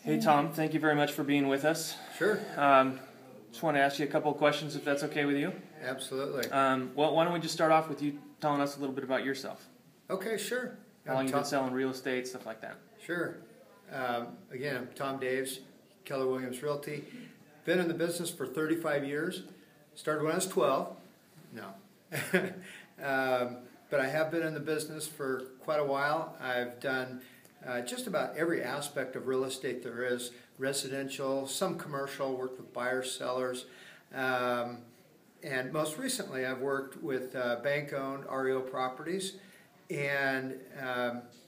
Hey Tom, thank you very much for being with us. Sure. Just want to ask you a couple of questions if that's okay with you. Absolutely. Well, why don't we just start off with you telling us a little bit about yourself? Okay, sure. How long you've been selling real estate, stuff like that. Sure. Again, I'm Tom Daves, Keller Williams Realty. Been in the business for 35 years. Started when I was 12. No. But I have been in the business for quite a while. I've done just about every aspect of real estate there is. Residential, some commercial, worked with buyers, sellers. And most recently I've worked with bank-owned REO properties. And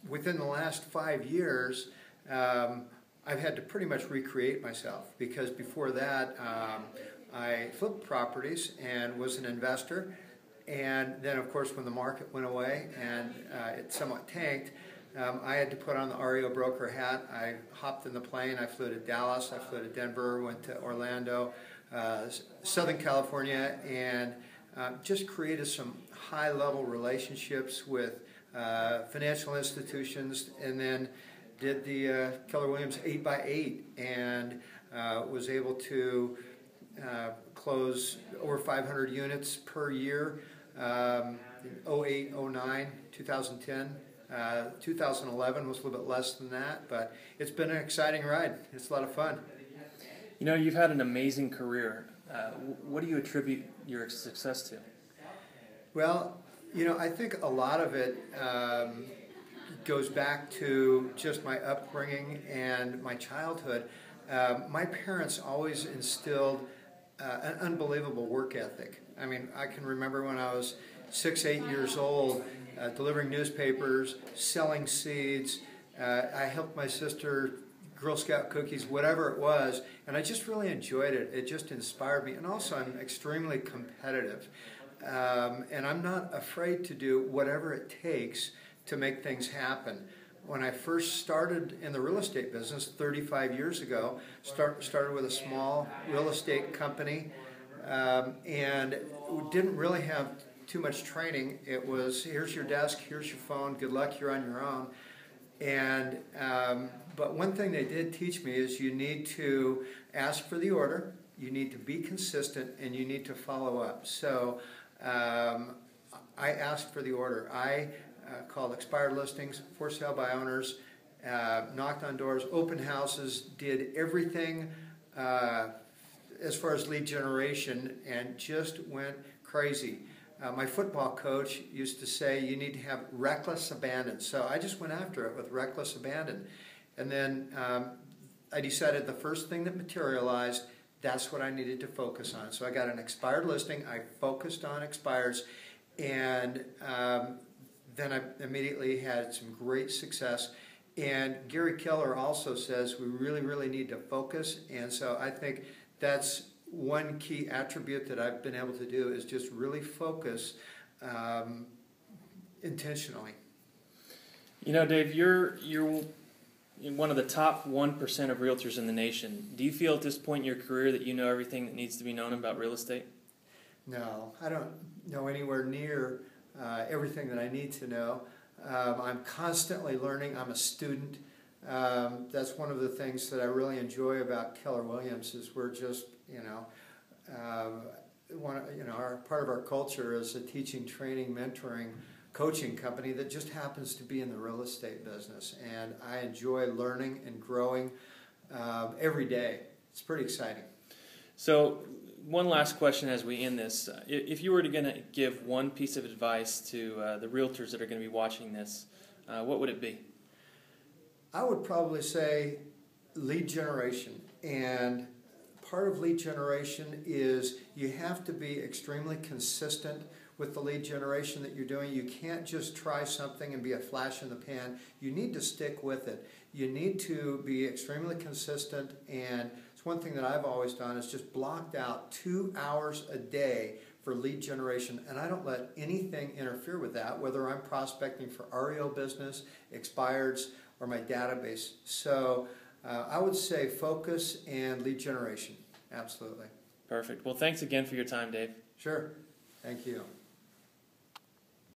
within the last 5 years, I've had to pretty much recreate myself, because before that I flipped properties and was an investor. And then, of course, when the market went away and it somewhat tanked, I had to put on the REO broker hat. I hopped in the plane. I flew to Dallas. I flew to Denver, went to Orlando, Southern California, and just created some high-level relationships with financial institutions, and then did the Keller Williams 8x8 and was able to close over 500 units per year. 08, 09, 2010, 2011 was a little bit less than that, but it's been an exciting ride. It's a lot of fun. You know, you've had an amazing career. What do you attribute your success to? Well, you know, I think a lot of it goes back to just my upbringing and my childhood. My parents always instilled an unbelievable work ethic. I mean, I can remember when I was 6, 8 years old, delivering newspapers, selling seeds. I helped my sister Girl Scout cookies, whatever it was, and I just really enjoyed it. It just inspired me, and also I'm extremely competitive. And I'm not afraid to do whatever it takes to make things happen. When I first started in the real estate business 35 years ago, started with a small real estate company, and didn't really have too much training. It was, here's your desk, here's your phone, good luck, you're on your own. And but one thing they did teach me is you need to ask for the order, you need to be consistent, and you need to follow up. So I asked for the order. I called expired listings, for sale by owners, knocked on doors, open houses, did everything as far as lead generation, and just went crazy. My football coach used to say you need to have reckless abandon. So I just went after it with reckless abandon. And then I decided the first thing that materialized, that's what I needed to focus on. So I got an expired listing, I focused on expires, and then I immediately had some great success. And Gary Keller also says we really, really need to focus, and so I think that's one key attribute that I've been able to do, is just really focus intentionally. You know, Dave, you're one of the top 1% of realtors in the nation. Do you feel at this point in your career that you know everything that needs to be known about real estate? No, I don't know anywhere near everything that I need to know. I'm constantly learning. I'm a student. That's one of the things that I really enjoy about Keller Williams, is we're just, part of our culture is a teaching, training, mentoring, coaching company that just happens to be in the real estate business. And I enjoy learning and growing every day. It's pretty exciting. So one last question as we end this. If you were going to give one piece of advice to the realtors that are going to be watching this, what would it be? I would probably say lead generation. And part of lead generation is you have to be extremely consistent with the lead generation that you're doing. You can't just try something and be a flash in the pan. You need to stick with it. You need to be extremely consistent, and it's one thing that I've always done is just blocked out 2 hours a day for lead generation, and I don't let anything interfere with that, whether I'm prospecting for REO business, expireds, or my database. So I would say focus and lead generation. Absolutely. Perfect. Well, thanks again for your time, Dave. Sure. Thank you.